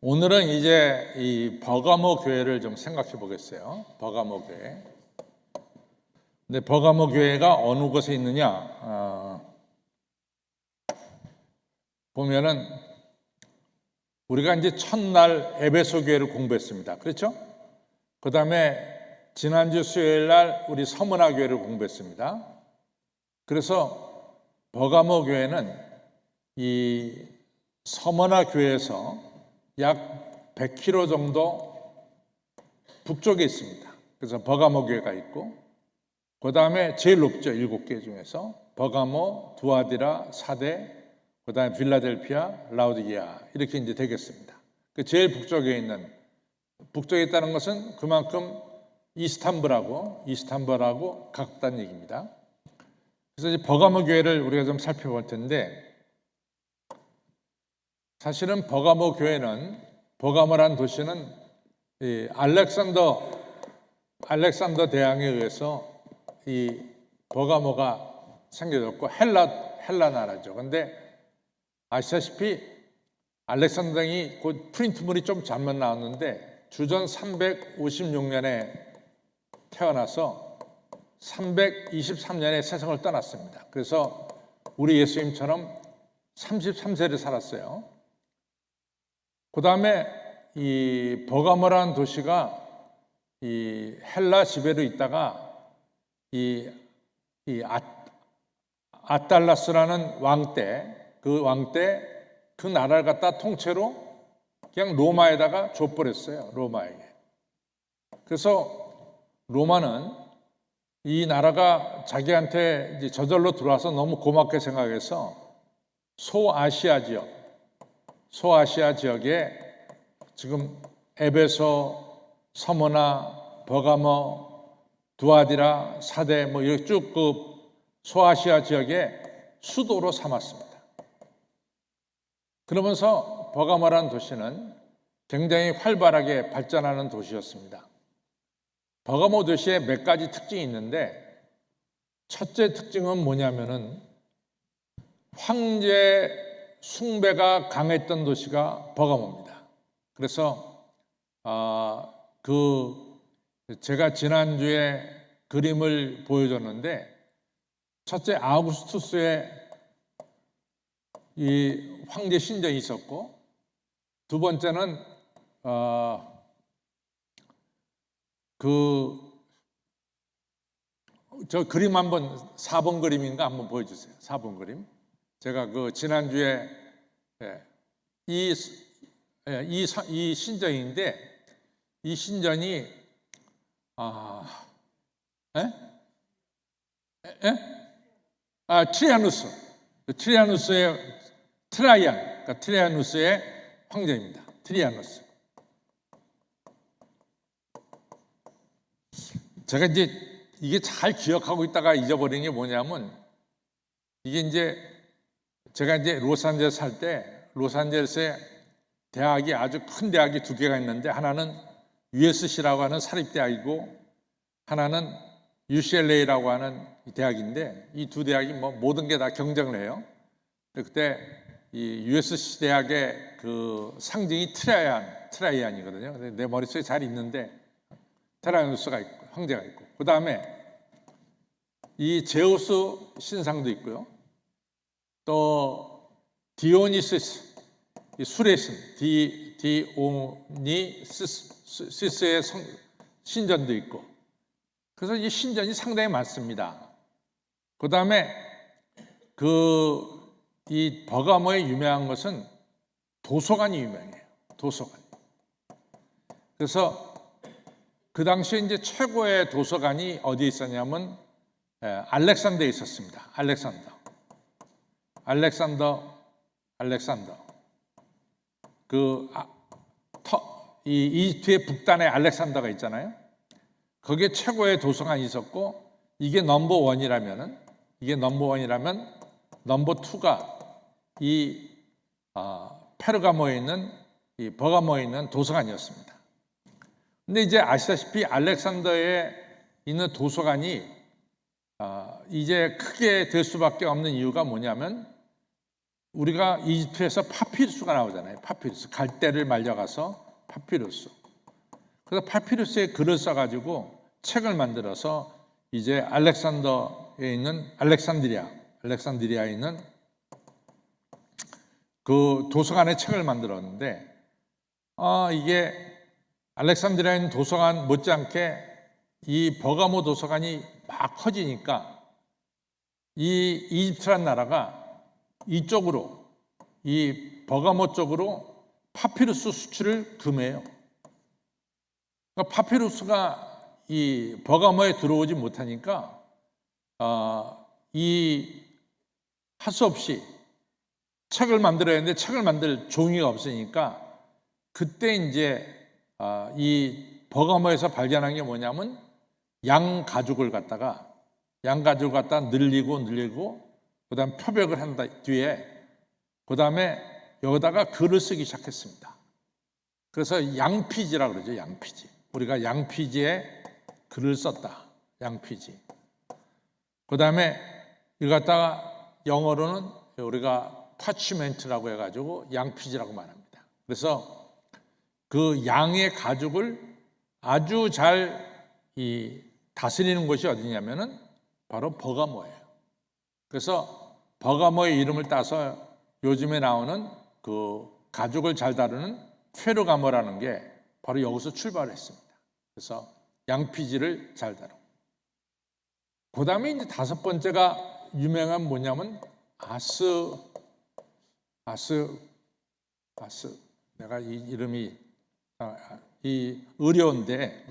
오늘은 이제 이 버가모 교회를 좀 생각해 보겠어요. 버가모 교회. 근데 버가모 교회가 어느 곳에 있느냐? 보면은 우리가 이제 첫날 에베소 교회를 공부했습니다. 그렇죠? 그 다음에 지난주 수요일 날 우리 서문화 교회를 공부했습니다. 그래서 버가모 교회는 이 서문화 교회에서 약 100km 정도 북쪽에 있습니다. 그래서 버가모 교회가 있고, 그 다음에 제일 높죠. 7개 중에서 버가모, 두아디라, 사데, 그 다음에 빌라델피아, 라우디게아 이렇게 이제 되겠습니다. 그 제일 북쪽에 있다는 것은 그만큼 이스탄불하고 가깝다는 얘기입니다. 그래서 이제 버가모 교회를 우리가 좀 살펴볼 텐데, 사실은 버가모란 도시는 이 알렉산더 대왕에 의해서 이 버가모가 생겨졌고 헬라 나라죠. 근데 아시다시피 알렉산더 대왕이 그 프린트물이 좀 잘못 나왔는데 주전 356년에 태어나서 323년에 세상을 떠났습니다. 그래서 우리 예수님처럼 33세를 살았어요. 그 다음에 이 버가모라는 도시가 이 헬라 지배로 있다가 이 아달라스라는 왕 때 그 나라를 갖다 통째로 그냥 로마에다가 줘버렸어요. 로마에게. 그래서 로마는 이 나라가 자기한테 이제 저절로 들어와서 너무 고맙게 생각해서 소아시아 지역에 지금 에베소, 서머나, 버가모, 두아디라, 사데 뭐 이렇게 쭉 그 소아시아 지역에 수도로 삼았습니다. 그러면서 버가모라는 도시는 굉장히 활발하게 발전하는 도시였습니다. 버가모 도시에 몇 가지 특징이 있는데, 첫째 특징은 뭐냐면은 황제 숭배가 강했던 도시가 버가모입니다. 그래서 제가 지난주에 그림을 보여줬는데, 첫째 아우구스투스의 이 황제 신전이 있었고, 두 번째는 저 그림 한번 4번 그림인가 한번 보여주세요. 4번 그림. 제가 그 지난주에 이 신전인데, 이 신전이 트라이아누스의 황제입니다. 트라이아누스. 제가 이제 이게 잘 기억하고 있다가 잊어버린 게 뭐냐면, 이게 이제 제가 이제 로스앤젤레스 살 때 로스앤젤레스에 대학이 아주 큰 대학이 두 개가 있는데, 하나는 USC라고 하는 사립대학이고 하나는 UCLA라고 하는 대학인데, 이 두 대학이 뭐 모든 게 다 경쟁을 해요. 그때 이 USC 대학의 그 상징이 트라이안이거든요. 근데 내 머릿속에 잘 있는데 트라이아누스가 있고 황제가 있고, 그 다음에 이 제우스 신상도 있고요. 또 디오니시스, 술의 신 디오니시스의 신전도 있고, 그래서 이 신전이 상당히 많습니다. 그 다음에 이 버가모에 유명한 것은 도서관이 유명해요. 도서관. 그래서 그 당시에 이제 최고의 도서관이 어디에 있었냐면 알렉산더에 있었습니다. 알렉산더. 이 이집트의 북단에 알렉산더가 있잖아요. 거기에 최고의 도서관이 있었고, 이게 넘버 원이라면 넘버 투가 이 페르가모에 있는 이 버가모에 있는 도서관이었습니다. 근데 이제 아시다시피 알렉산더에 있는 도서관이 이제 크게 될 수밖에 없는 이유가 뭐냐면, 우리가 이집트에서 파피루스가 나오잖아요. 파피루스. 갈대를 말려가서 파피루스. 그래서 파피루스에 글을 써가지고 책을 만들어서 이제 알렉산드리아에 있는 그 도서관에 책을 만들었는데, 이게 알렉산드리아에 있는 도서관 못지않게 이 버가모 도서관이 막 커지니까 이 이집트란 나라가 이쪽으로, 이 버가모 쪽으로 파피루스 수출을 금해요. 그러니까 파피루스가 이 버가모에 들어오지 못하니까 할 수 없이 책을 만들어야 하는데 책을 만들 종이가 없으니까 그때 이제 이 버가모에서 발견한 게 뭐냐면 양 가죽을 갖다가 늘리고 그다음 표백을 한 뒤에 그다음에 여기다가 글을 쓰기 시작했습니다. 그래서 양피지라고 그러죠. 양피지. 우리가 양피지에 글을 썼다. 양피지. 그다음에 이거 갖다가 영어로는 우리가 파치멘트라고 해가지고 양피지라고 말합니다. 그래서 그 양의 가죽을 아주 잘 다스리는 곳이 어디냐면은 바로 버가모예요. 그래서 버가모의 이름을 따서 요즘에 나오는 그 가죽을 잘 다루는 페르가모라는 게 바로 여기서 출발했습니다. 그래서 양피지를 잘 다루고. 그 다음에 이제 다섯 번째가 유명한 뭐냐면 내가 이 이름이 어려운데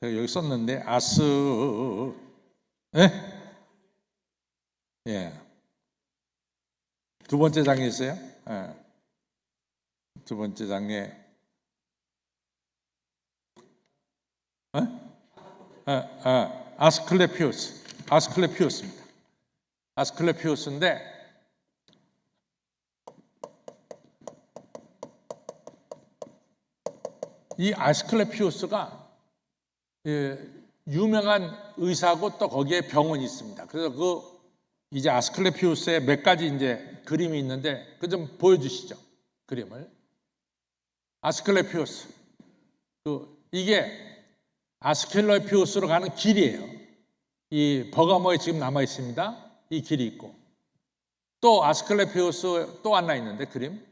내가 여기 썼는데 두 번째 장에 있어요. 두 번째 장에 아스클레피우스입니다. 아스클레피우스인데 이 아스클레피우스가 유명한 의사고 또 거기에 병원이 있습니다. 그래서 이제 아스클레피우스의 몇 가지 이제 그림이 있는데 그 좀 보여주시죠. 그림을. 아스클레피우스. 이게 아스클레피우스로 가는 길이에요. 이 버가모에 지금 남아 있습니다. 이 길이 있고 또 아스클레피우스 또 하나 있는데 그림.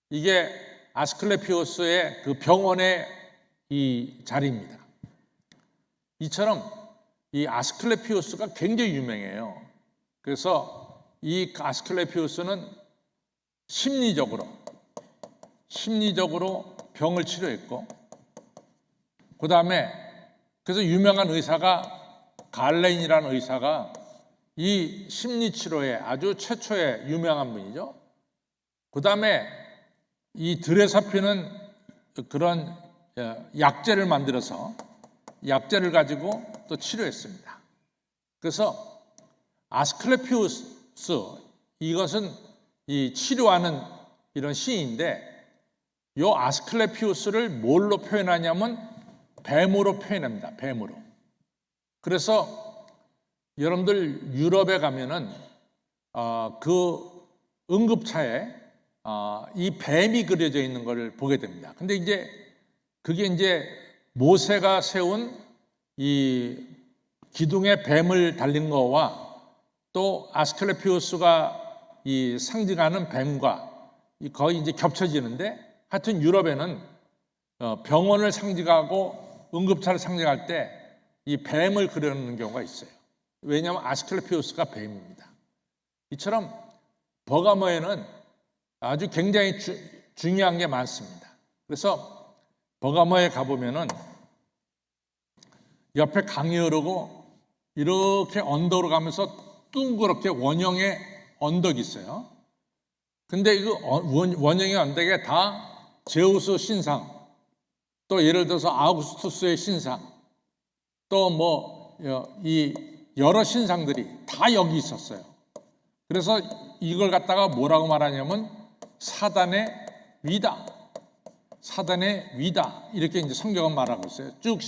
이게 아스클레피우스의 그 병원의 이 자리입니다. 이처럼 이 아스클레피우스가 굉장히 유명해요. 그래서 이 아스클레피우스는 심리적으로 병을 치료했고, 그 다음에 그래서 유명한 의사가 갈레인이라는 의사가 이 심리치료에 아주 최초의 유명한 분이죠. 그 다음에 이 드레사피는 그런 약재를 만들어서 약재를 가지고 또 치료했습니다. 그래서 아스클레피우스, 이것은 이 치료하는 이런 시인인데 이 아스클레피우스를 뭘로 표현하냐면 뱀으로 표현합니다. 뱀으로. 그래서 여러분들 유럽에 가면은 그 응급차에 이 뱀이 그려져 있는 걸 보게 됩니다. 근데 이제 그게 이제 모세가 세운 이 기둥에 뱀을 달린 거와 또 아스클레피우스가 이 상징하는 뱀과 거의 이제 겹쳐지는데, 하여튼 유럽에는 병원을 상징하고 응급차를 상징할 때 이 뱀을 그려놓는 경우가 있어요. 왜냐하면 아스클레피우스가 뱀입니다. 이처럼 버가모에는 아주 굉장히 중요한 게 많습니다. 그래서 버가모에 가보면은 옆에 강이 흐르고 이렇게 언덕으로 가면서 둥그렇게 원형의 언덕이 있어요. 근데 원형의 언덕에 다 제우스 신상, 또 예를 들어서 아우구스투스의 신상, 또 이 여러 신상들이 다 여기 있었어요. 그래서 이걸 갖다가 뭐라고 말하냐면 사단의 위다, 사단의 위다 이렇게 이제 성경은 말하고 있어요. 쭉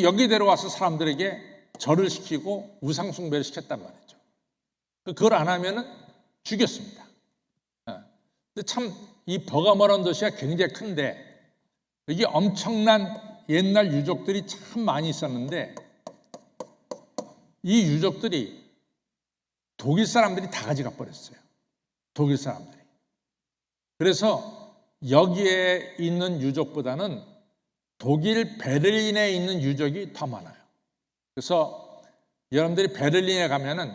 여기 데려와서 사람들에게 절을 시키고 우상 숭배를 시켰단 말이죠. 그걸 안 하면은 죽였습니다. 근데 참 이 버가모라는 도시가 굉장히 큰데 여기 엄청난 옛날 유적들이 참 많이 있었는데 이 유적들이 독일 사람들이 다 가져가 버렸어요. 독일 사람들이. 그래서 여기에 있는 유적보다는 독일 베를린에 있는 유적이 더 많아요. 그래서 여러분들이 베를린에 가면은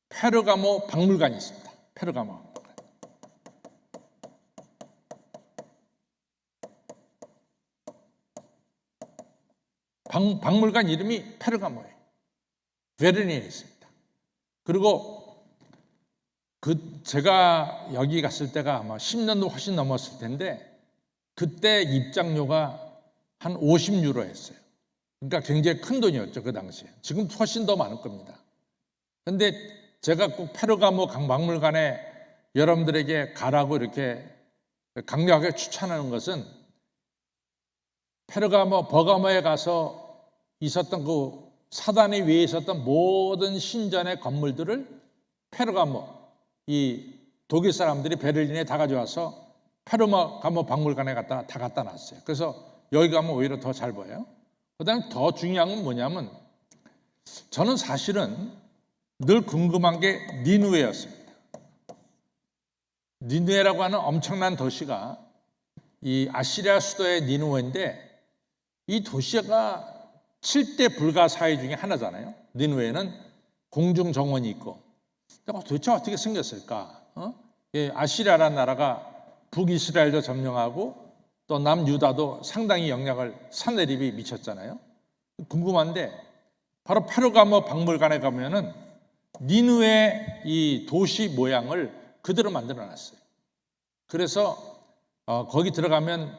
페르가모 박물관이 있습니다. 페르가모. 박물관 이름이 페르가모예요. 베를린에 있습니다. 그리고 제가 여기 갔을 때가 아마 10년도 훨씬 넘었을 텐데 그때 입장료가 한 50유로였어요. 그러니까 굉장히 큰 돈이었죠, 그 당시에. 지금 훨씬 더 많을 겁니다. 그런데 제가 꼭 페르가모 박물관에 여러분들에게 가라고 이렇게 강력하게 추천하는 것은 버가모에 가서 있었던 그 사단의 위에 있었던 모든 신전의 건물들을 페르가모, 이 독일 사람들이 베를린에 다 가져와서 페르가모 박물관에 다 갖다 놨어요. 그래서 여기 가면 오히려 더 잘 보여요. 그다음에 더 중요한 건 뭐냐면 저는 사실은 늘 궁금한 게 니누에였습니다. 니누에라고 하는 엄청난 도시가 이 아시리아 수도의 니누에인데 이 도시가 7대 불가사의 중에 하나잖아요. 니누에는 공중 정원이 있고 도대체 어떻게 생겼을까? 아시리아라는 나라가 북이스라엘도 점령하고 또 남유다도 상당히 영향을 산헤립이 미쳤잖아요. 궁금한데 바로 페르가모 박물관에 가면은 니누의 이 도시 모양을 그대로 만들어놨어요. 그래서 거기 들어가면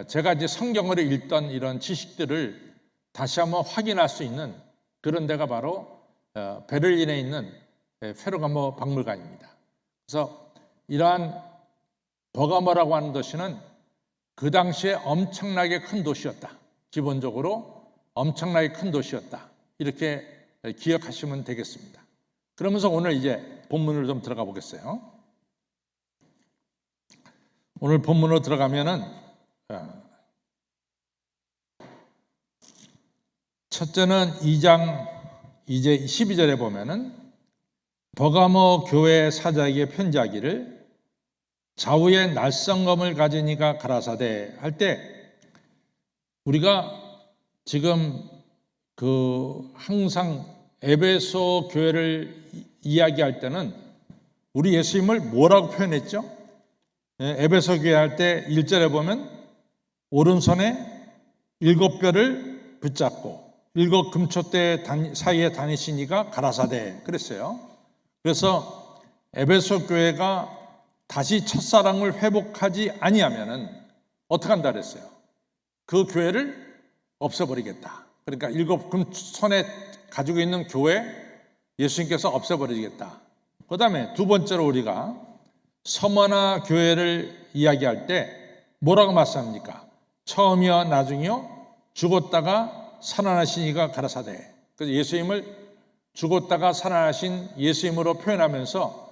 제가 이제 성경을 읽던 이런 지식들을 다시 한번 확인할 수 있는 그런 데가 바로 베를린에 있는 페르가모 박물관입니다. 그래서 이러한 버가모라고 하는 도시는 그 당시에 엄청나게 큰 도시였다. 기본적으로 엄청나게 큰 도시였다. 이렇게 기억하시면 되겠습니다. 그러면서 오늘 이제 본문으로 좀 들어가 보겠어요. 오늘 본문으로 들어가면은 첫째는 2장 이제 12절에 보면은 버가모 교회 사자에게 편지하기를 좌우에 날성검을 가진 이가 가라사대 할 때 우리가 지금 항상 에베소 교회를 이야기할 때는 우리 예수님을 뭐라고 표현했죠? 에베소 교회 할 때 1절에 보면 오른손에 7뼈를 붙잡고 7 금초대 사이에 다니시니가 가라사대 그랬어요. 그래서 에베소 교회가 다시 첫사랑을 회복하지 아니하면은 어떻게 한다 그랬어요? 그 교회를 없애버리겠다. 그러니까 7 금손에 가지고 있는 교회 예수님께서 없애버리겠다. 그 다음에 두 번째로 우리가 서머나 교회를 이야기할 때 뭐라고 말씀합니까? 처음이요 나중이요 죽었다가 살아나신 이가 가라사대. 그래서 예수님을 죽었다가 살아나신 예수님으로 표현하면서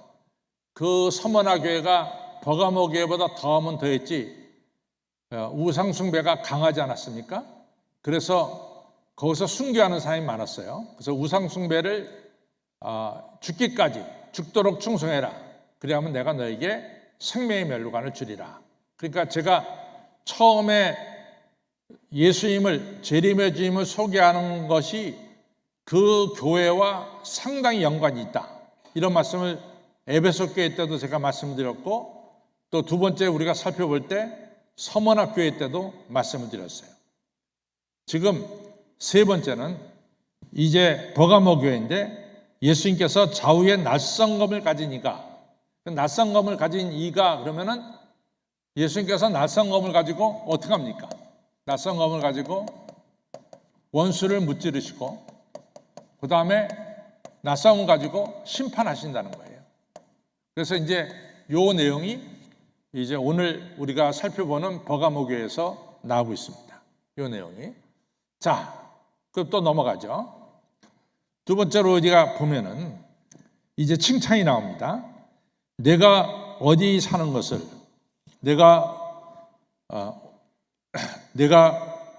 그 서머나 교회가 버가모 교회보다 더하면 더했지 우상 숭배가 강하지 않았습니까? 그래서 거기서 순교하는 사람이 많았어요. 그래서 우상 숭배를 죽기까지 죽도록 충성해라. 그래야만 내가 너에게 생명의 멸류관을 주리라. 그러니까 제가 처음에 예수님을 재림의 주님을 소개하는 것이 그 교회와 상당히 연관이 있다. 이런 말씀을 에베소 교회 때도 제가 말씀드렸고 또 두 번째 우리가 살펴볼 때 서머나 교회 때도 말씀을 드렸어요. 지금 세 번째는 이제 버가모 교회인데 예수님께서 좌우에 낯선검을 가진 이가 낯선검을 가진 이가 그러면은 예수님께서 낯선검을 가지고 어떻게 합니까? 낯선검을 가지고 원수를 무찌르시고 그 다음에 낯선검을 가지고 심판하신다는 거예요. 그래서 이제 요 내용이 이제 오늘 우리가 살펴보는 버가모교에서 나오고 있습니다. 이 내용이. 자, 그럼 또 넘어가죠. 두 번째로 우리가 보면은 이제 칭찬이 나옵니다. 내가 어디 사는 것을 내가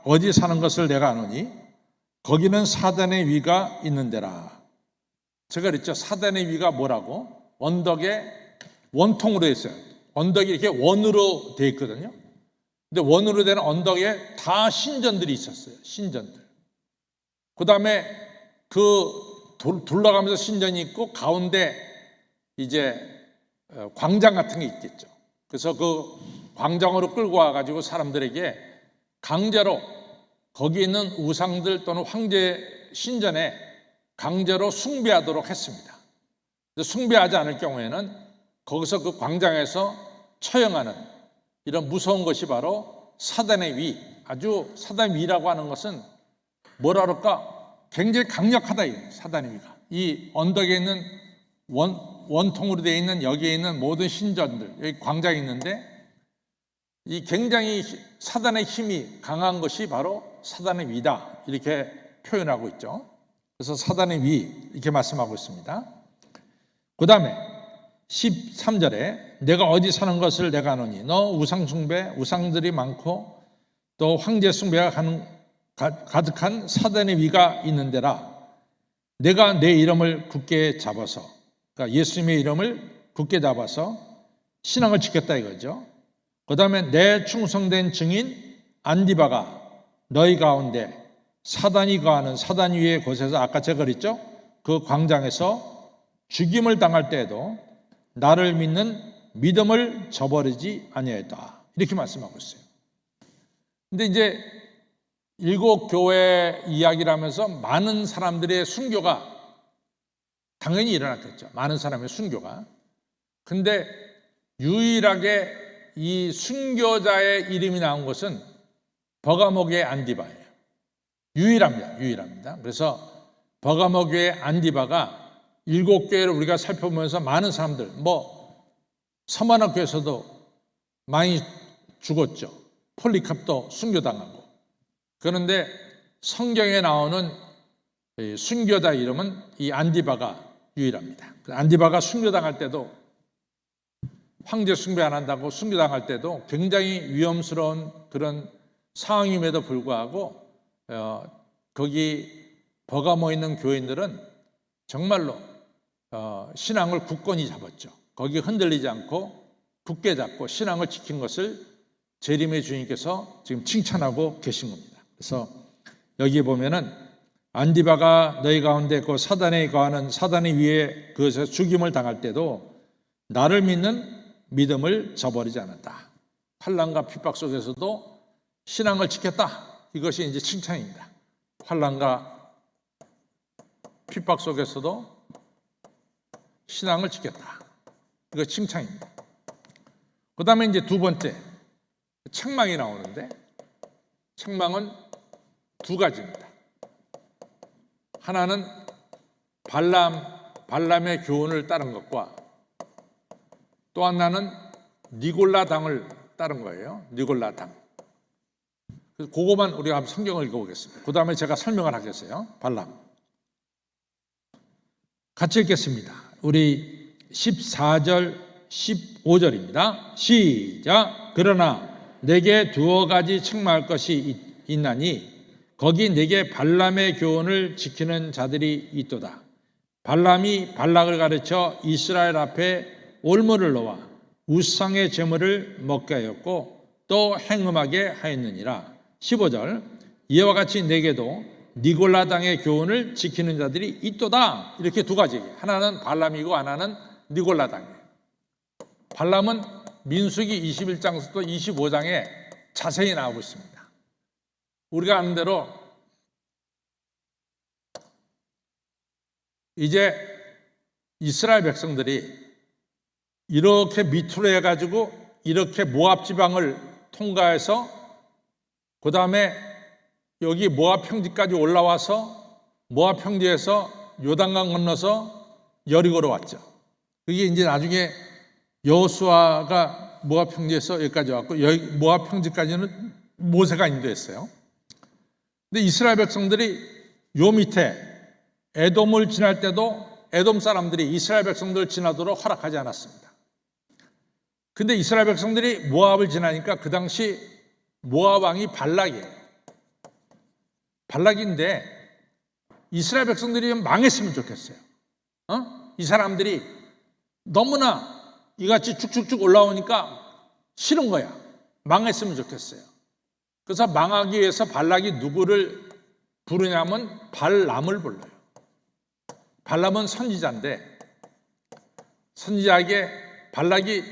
어디 사는 것을 내가 아노니 거기는 사단의 위가 있는데라. 제가 그랬죠. 사단의 위가 뭐라고? 언덕에 원통으로 했어요. 언덕이 이렇게 원으로 되어 있거든요. 근데 원으로 된 언덕에 다 신전들이 있었어요. 신전들. 그 다음에 둘러가면서 신전이 있고 가운데 이제 광장 같은 게 있겠죠. 그래서 그 광장으로 끌고 와가지고 사람들에게 강제로 거기 있는 우상들 또는 황제 신전에 강제로 숭배하도록 했습니다. 숭배하지 않을 경우에는 거기서 그 광장에서 처형하는 이런 무서운 것이 바로 사단의 위. 아주 사단의 위라고 하는 것은 뭐라 그럴까? 굉장히 강력하다. 사단의 위가. 이 언덕에 있는 원통으로 되어 있는 여기에 있는 모든 신전들, 여기 광장이 있는데 이 굉장히 사단의 힘이 강한 것이 바로 사단의 위다. 이렇게 표현하고 있죠. 그래서 사단의 위 이렇게 말씀하고 있습니다. 그 다음에 13절에 내가 어디 사는 것을 내가 아노니 너 우상 숭배, 우상들이 많고 또 황제 숭배가 가득한 사단의 위가 있는데라. 내가 내 이름을 굳게 잡아서, 그러니까 예수님의 이름을 굳게 잡아서 신앙을 지켰다 이거죠. 그 다음에 내 충성된 증인 안디바가 너희 가운데 사단이 거하는 사단 위의 곳에서 아까 제가 그랬죠. 그 광장에서 죽임을 당할 때에도 나를 믿는 믿음을 저버리지 아니하였다. 이렇게 말씀하고 있어요. 근데 이제 일곱 교회 이야기를 하면서 많은 사람들의 순교가 당연히 일어났겠죠. 많은 사람의 순교가. 근데 유일하게 이 순교자의 이름이 나온 것은 버가모교의 안디바예요. 유일합니다. 그래서 버가모교의 안디바가 일곱 교회를 우리가 살펴보면서 많은 사람들, 서만학교에서도 많이 죽었죠. 폴리캅도 순교당하고. 그런데 성경에 나오는 순교자 이름은 이 안디바가 유일합니다. 안디바가 순교당할 때도 황제 숭배 안 한다고 순교당할 때도 굉장히 위험스러운 그런 상황임에도 불구하고 거기 버가모에 있는 교인들은 정말로 신앙을 굳건히 잡았죠. 거기 흔들리지 않고 굳게 잡고 신앙을 지킨 것을 재림의 주님께서 지금 칭찬하고 계신 겁니다. 그래서 여기 보면은 안디바가 너희 가운데 있고 사단에 거하는 사단의 위에 그것에서 죽임을 당할 때도 나를 믿는 믿음을 저버리지 않았다. 환난과 핍박 속에서도 신앙을 지켰다. 이것이 이제 칭찬입니다. 환난과 핍박 속에서도 신앙을 지켰다. 이거 칭찬입니다. 그 다음에 이제 두 번째 책망이 나오는데 책망은 두 가지입니다. 하나는 발람의 교훈을 따른 것과 또 하나는 니골라 당을 따른 거예요. 니골라 당. 그래서 그거만 우리가 한번 성경을 읽어보겠습니다. 그 다음에 제가 설명을 하겠어요. 발람. 같이 읽겠습니다. 우리 14절, 15절입니다. 시작. 그러나 내게 두어 가지 책망할 것이 있나니 거기 내게 발람의 교훈을 지키는 자들이 있도다. 발람이 발락을 가르쳐 이스라엘 앞에 올무를 놓아 우상의 제물을 먹게 하였고 또 행음하게 하였느니라. 15절. 이와 같이 내게도 니골라 당의 교훈을 지키는 자들이 있도다. 이렇게 두 가지. 하나는 발람이고 하나는 니골라 당이에요. 발람은 민수기 21장부터 25장에 자세히 나오고 있습니다. 우리가 아는 대로 이제 이스라엘 백성들이 이렇게 밑으로 해가지고 이렇게 모압 지방을 통과해서 그 다음에 여기 모압 평지까지 올라와서 모압 평지에서 요단강 건너서 여리고로 왔죠. 그게 이제 나중에 여호수아가 모압 평지에서 여기까지 왔고, 여기 모압 평지까지는 모세가 인도했어요. 근데 이스라엘 백성들이 요 밑에 에돔을 지날 때도 에돔 사람들이 이스라엘 백성들을 지나도록 허락하지 않았습니다. 근데 이스라엘 백성들이 모압을 지나니까 그 당시 모압 왕이 발락이에요. 발락인데 이스라엘 백성들이 망했으면 좋겠어요. 이 사람들이 너무나 이같이 쭉쭉쭉 올라오니까 싫은 거야. 망했으면 좋겠어요. 그래서 망하기 위해서 발락이 누구를 부르냐면 발람을 불러요. 발람은 선지자인데 선지자에게 발락이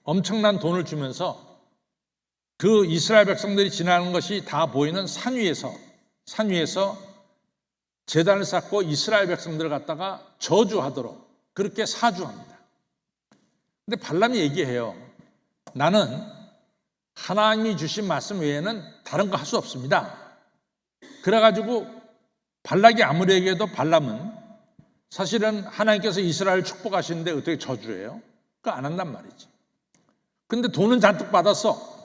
엄청난 돈을 주면서 그 이스라엘 백성들이 지나는 것이 다 보이는 산 위에서 제단을 쌓고 이스라엘 백성들을 갖다가 저주하도록 그렇게 사주합니다. 근데 발람이 얘기해요. 나는 하나님이 주신 말씀 외에는 다른 거 할 수 없습니다. 그래가지고 발락이 아무리 얘기해도 발람은 사실은 하나님께서 이스라엘을 축복하시는데 어떻게 저주해요? 그거 안 한단 말이지. 근데 돈은 잔뜩 받았어.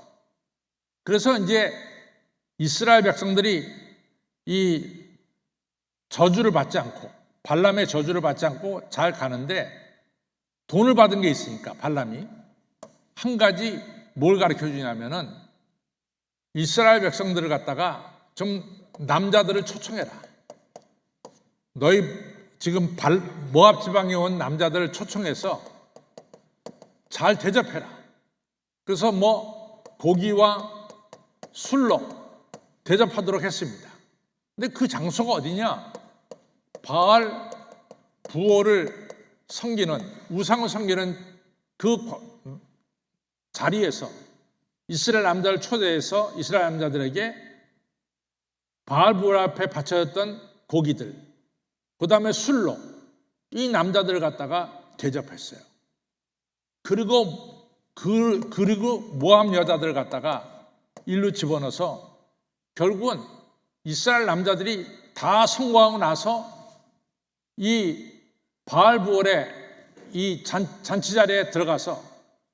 그래서 이제 이스라엘 백성들이 이 저주를 받지 않고 발람의 저주를 받지 않고 잘 가는데 돈을 받은 게 있으니까 발람이 한 가지 뭘 가르쳐 주냐면은 이스라엘 백성들을 갖다가 좀 남자들을 초청해라. 너희 지금 모압 지방에 온 남자들을 초청해서 잘 대접해라. 그래서 고기와 술로 대접하도록 했습니다. 근데 그 장소가 어디냐? 바알 부호를 섬기는, 우상을 섬기는 그 자리에서 이스라엘 남자를 초대해서 이스라엘 남자들에게 바알 부호 앞에 바쳐졌던 고기들, 그 다음에 술로 이 남자들을 갖다가 대접했어요. 그리고 모압 여자들을 갖다가 일로 집어넣어서 결국은 이스라엘 남자들이 다 성공하고 나서 이 바알 부올의 이 잔치 자리에 들어가서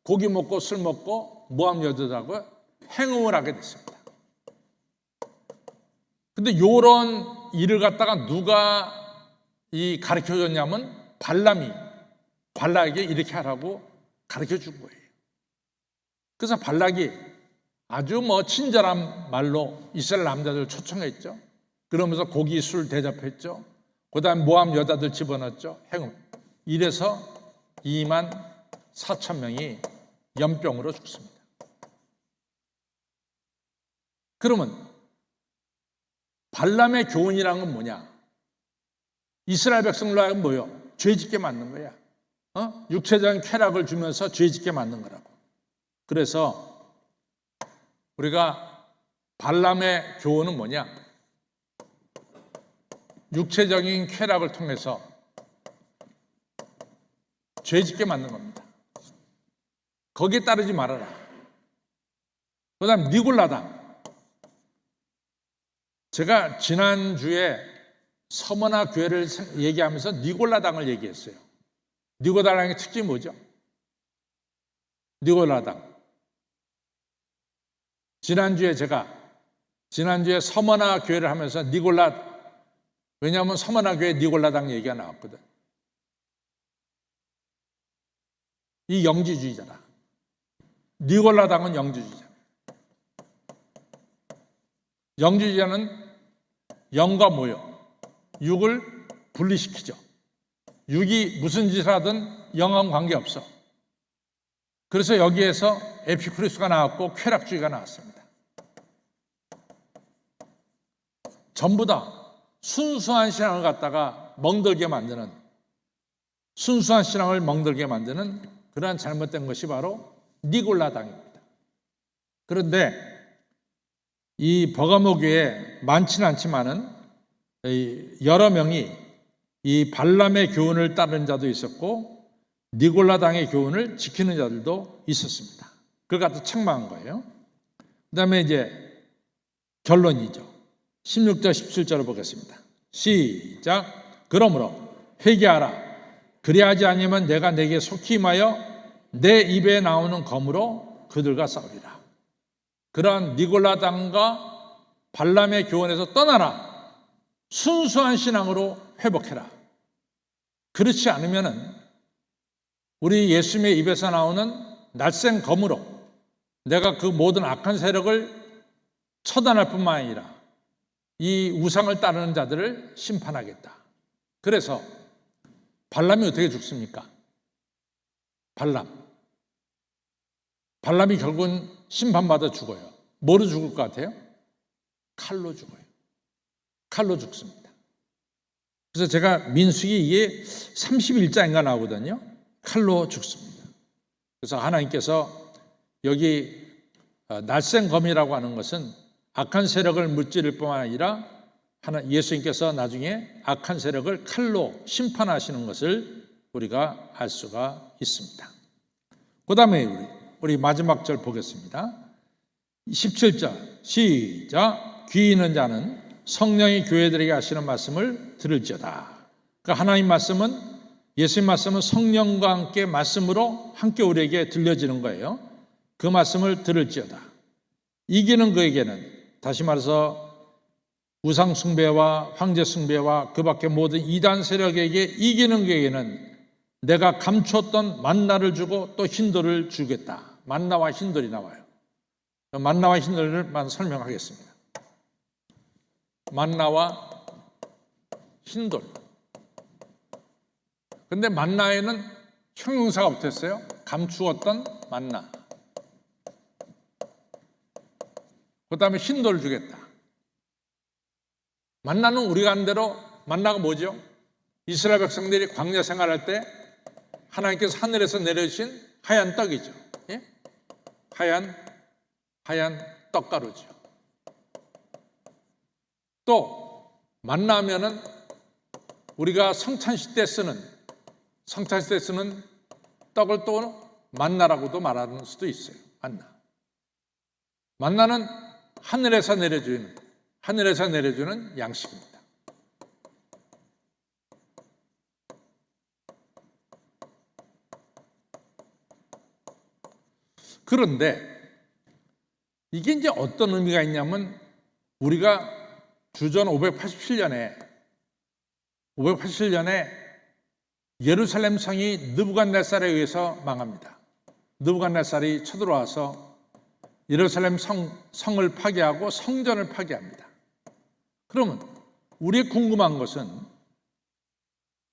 고기 먹고 술 먹고 모압 여자들하고 행음을 하게 됐습니다. 근데 이런 일을 갖다가 누가 가르쳐 줬냐면 발락에게 이렇게 하라고 가르쳐 준 거예요. 그래서 발락이 아주 친절한 말로 이스라엘 남자들 초청했죠. 그러면서 고기 술 대접했죠. 그 다음에 모압 여자들 집어넣었죠. 행음. 이래서 2만 4천 명이 연병으로 죽습니다. 그러면 발람의 교훈이라는 건 뭐냐? 이스라엘 백성들로 하여금 뭐요? 죄짓게 만든 거야. 육체적인 쾌락을 주면서 죄짓게 만든 거라고. 그래서 우리가 발람의 교훈은 뭐냐? 육체적인 쾌락을 통해서 죄짓게 만든 겁니다. 거기에 따르지 말아라. 그 다음 니골라당. 제가 지난주에 서머나 교회를 얘기하면서 니골라당을 얘기했어요. 니골라당의 특징이 뭐죠? 니골라당. 지난주에 서머나 교회를 하면서 왜냐하면 서머나 교회 니골라당 얘기가 나왔거든. 이 영지주의자다. 니골라당은 영지주의자. 영지주의자는 영과 뭐요? 육을 분리시키죠. 육이 무슨 짓을 하든 영하고는 관계없어. 그래서 여기에서 에피쿠리스가 나왔고 쾌락주의가 나왔습니다. 전부 다 순수한 신앙을 갖다가 멍들게 만드는, 순수한 신앙을 멍들게 만드는 그러한 잘못된 것이 바로 니골라당입니다. 그런데 이 버가모 교회에 많지는 않지만은 여러 명이 이 발람의 교훈을 따르는 자도 있었고 니골라당의 교훈을 지키는 자들도 있었습니다. 그걸 갖다 책망한 거예요. 그 다음에 이제 결론이죠. 16절 17절을 보겠습니다. 시작. 그러므로 회개하라. 그리하지 아니하면 내가 내게 속히 임하여 내 입에 나오는 검으로 그들과 싸우리라. 그러한 니골라당과 발람의 교훈에서 떠나라. 순수한 신앙으로 회복해라. 그렇지 않으면은 우리 예수님의 입에서 나오는 날쌘 검으로 내가 그 모든 악한 세력을 처단할 뿐만 아니라 이 우상을 따르는 자들을 심판하겠다. 그래서 발람이 어떻게 죽습니까? 발람이 결국은 심판받아 죽어요. 뭐로 죽을 것 같아요? 칼로 죽어요. 칼로 죽습니다. 그래서 제가 민수기 이게 31장인가 나오거든요. 칼로 죽습니다. 그래서 하나님께서 여기 날쌘 검이라고 하는 것은 악한 세력을 무찌를 뿐만 아니라 예수님께서 나중에 악한 세력을 칼로 심판하시는 것을 우리가 알 수가 있습니다. 그 다음에 우리 마지막 절 보겠습니다. 17절 시작. 귀 있는 자는 성령이 교회들에게 하시는 말씀을 들을지어다. 그러니까 하나님 말씀은, 예수님 말씀은 성령과 함께 말씀으로 함께 우리에게 들려지는 거예요. 그 말씀을 들을지어다. 이기는 그에게는, 다시 말해서 우상 숭배와 황제 숭배와 그 밖에 모든 이단 세력에게 이기는 그에게는 내가 감추었던 만나를 주고 또 흰돌을 주겠다. 만나와 흰돌이 나와요. 만나와 흰돌을만 설명하겠습니다. 만나와 흰돌. 근데 만나에는 형용사가 붙었어요. 감추었던 만나. 그 다음에 흰돌을 주겠다. 만나는 우리가 아는 대로 만나가 뭐죠? 이스라엘 백성들이 광야 생활할 때 하나님께서 하늘에서 내려주신 하얀 떡이죠. 예? 하얀 떡가루죠. 또 만나면은 우리가 성찬식 때 쓰는 떡을 또 만나라고도 말하는 수도 있어요. 만나는 하늘에서 내려주는 양식입니다. 그런데 이게 이제 어떤 의미가 있냐면, 우리가 주전 587년에 예루살렘 성이 느부갓네살에 의해서 망합니다. 느부갓네살이 쳐들어와서 예루살렘 성을 파괴하고 성전을 파괴합니다. 그러면 우리의 궁금한 것은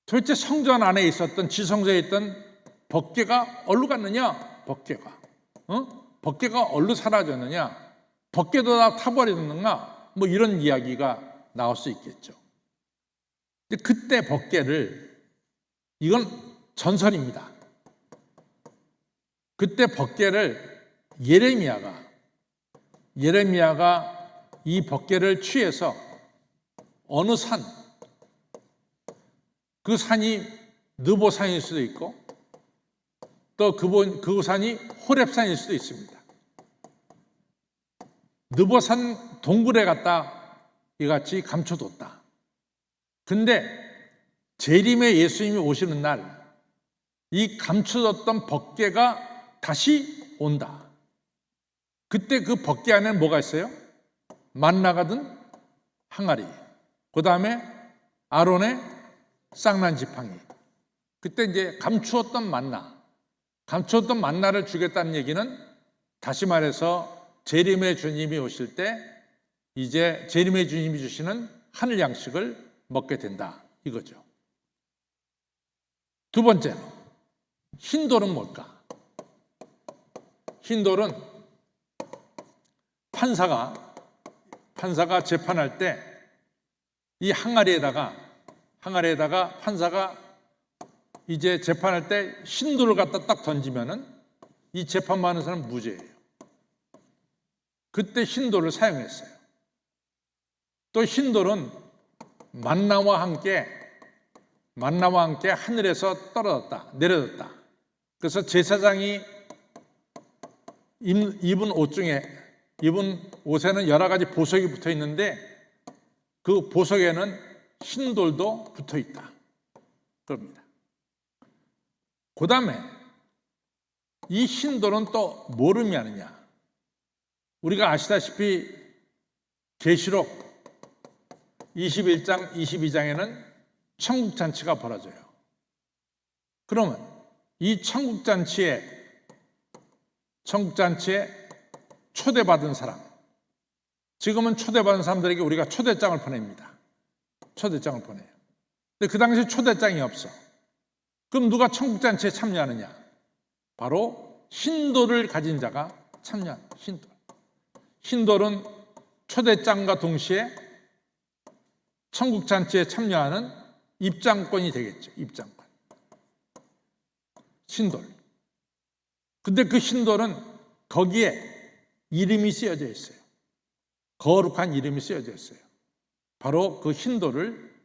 도대체 성전 안에 있었던, 지성소에 있던 법궤가 어디로 갔느냐? 법궤가 어디로 사라졌느냐? 법궤도 다 타버렸는가? 뭐 이런 이야기가 나올 수 있겠죠. 근데 그때 법궤를, 이건 전설입니다. 그때 법궤를 예레미야가 이 법궤를 취해서 어느 산, 그 산이 느보산일 수도 있고 또 그 산이 호렙산일 수도 있습니다. 느보산 동굴에 갖다 이같이 감춰뒀다. 근데 재림의 예수님이 오시는 날 이 감춰뒀던 법궤가 다시 온다. 그때 그 법궤 안에는 뭐가 있어요? 만나가 든 항아리, 그 다음에 아론의 쌍난 지팡이. 그때 이제 감추었던 만나를 주겠다는 얘기는, 다시 말해서 재림의 주님이 오실 때 이제 재림의 주님이 주시는 하늘 양식을 먹게 된다, 이거죠. 두 번째로, 흰돌은 뭘까? 흰돌은 판사가 재판할 때 이 항아리에다가 판사가 이제 재판할 때 흰돌을 갖다 딱 던지면은 이 재판받는 사람은 무죄예요. 그때 흰돌을 사용했어요. 또 흰돌은 만나와 함께 하늘에서 내려졌다. 그래서 제사장이 입은 옷에는 여러 가지 보석이 붙어 있는데 그 보석에는 흰돌도 붙어 있다. 그럽니다. 그 다음에 이 신도는 또 뭘 의미하느냐? 우리가 아시다시피 계시록 21장, 22장에는 천국잔치가 벌어져요. 그러면 이 천국잔치에 초대받은 사람, 지금은 초대받은 사람들에게 우리가 초대장을 보냅니다. 초대장을 보내요. 근데 그 당시에 초대장이 없어. 그럼 누가 천국잔치에 참여하느냐? 바로 신도를 가진 자가 참여하는 신도. 신도는 초대장과 동시에 천국잔치에 참여하는 입장권이 되겠죠. 입장권. 신돌. 근데 그 신돌은 거기에 이름이 쓰여져 있어요. 거룩한 이름이 쓰여져 있어요. 바로 그 신도를,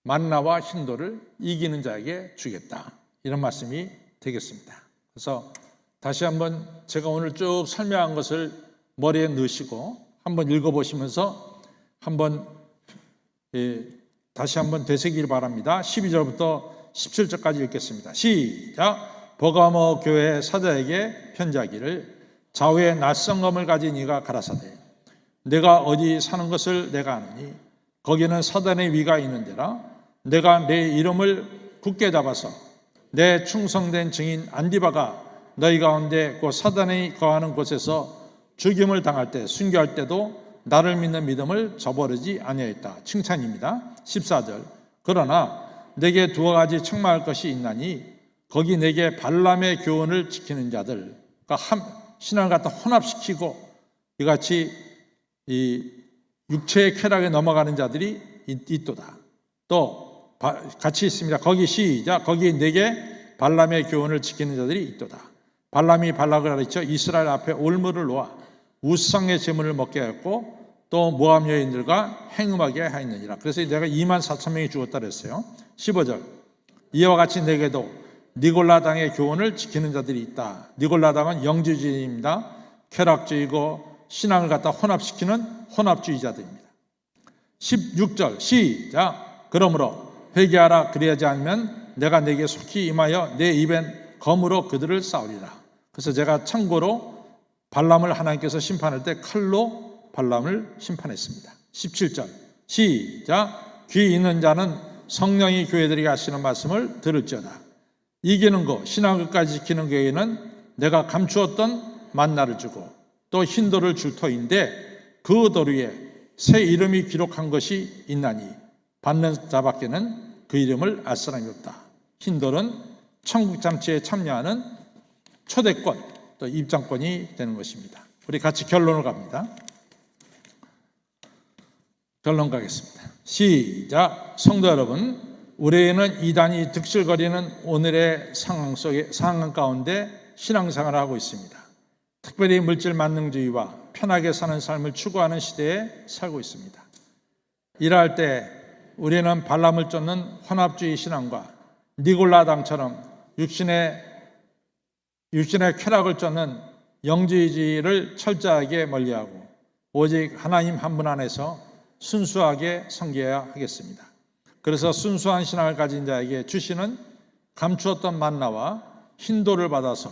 만나와 신도를 이기는 자에게 주겠다. 이런 말씀이 되겠습니다. 그래서 다시 한번 제가 오늘 쭉 설명한 것을 머리에 넣으시고 한번 읽어보시면서 한번 다시 한번 되새기길 바랍니다. 12절부터 17절까지 읽겠습니다. 시작. 버가모 교회 사자에게 편지하기를 좌우에 낯선검을 가진 이가 가라사대 내가 어디 사는 것을 내가 아느니 거기는 사단의 위가 있는데라 내가 내 이름을 굳게 잡아서 내 충성된 증인 안디바가 너희 가운데 곧 사단이 거하는 곳에서 죽임을 당할 때 순교할 때도 나를 믿는 믿음을 저버리지 아니하였다. 칭찬입니다. 14절. 그러나 내게 두 가지 책망할 것이 있나니 거기 내게 발람의 교훈을 지키는 자들, 그러니까 신앙을 갖다 혼합시키고 이같이 이 육체의 쾌락에 넘어가는 자들이 있도다. 또 같이 있습니다. 거기 시작. 거기 내게 발람의 교훈을 지키는 자들이 있도다. 발람이 발락을 가르쳐 이스라엘 앞에 올무를 놓아 우상의 제물을 먹게 하였고 또 모압 여인들과 행음하게 하였느니라. 그래서 내가 24,000명이 죽었다 그랬어요. 15절. 이와 같이 내게도 니골라당의 교훈을 지키는 자들이 있다. 니골라당은 영주주의입니다. 쾌락주의고 신앙을 갖다 혼합시키는 혼합주의자들입니다. 16절 시작. 그러므로 회개하라. 그리하지 않으면 내가 내게 속히 임하여 내 입엔 검으로 그들을 싸우리라. 그래서 제가 참고로 발람을 하나님께서 심판할 때 칼로 발람을 심판했습니다. 17절 시작. 귀 있는 자는 성령이 교회들에게 하시는 말씀을 들을지어다. 이기는 거 신앙까지 지키는 교회는 내가 감추었던 만나를 주고 또 흰돌을 줄 터인데 그 돌 위에 새 이름이 기록한 것이 있나니 받는 자밖에는 그 이름을 알 사람이 없다. 흰돌은 천국잔치에 참여하는 초대권 또 입장권이 되는 것입니다. 우리 같이 결론을 갑니다. 결론 가겠습니다. 시작. 성도 여러분, 우리는 이단이 득실거리는 오늘의 상황 가운데 신앙생활을 하고 있습니다. 특별히 물질 만능주의와 편하게 사는 삶을 추구하는 시대에 살고 있습니다. 일할 때 우리는 발람을 쫓는 혼합주의 신앙과 니골라당처럼 육신의 쾌락을 쫓는 영주의를 철저하게 멀리하고 오직 하나님 한 분 안에서 순수하게 섬겨야 하겠습니다. 그래서 순수한 신앙을 가진 자에게 주시는 감추었던 만나와 흰돌을 받아서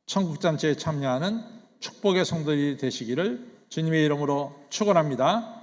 천국잔치에 참여하는 축복의 성도들이 되시기를 주님의 이름으로 축원합니다.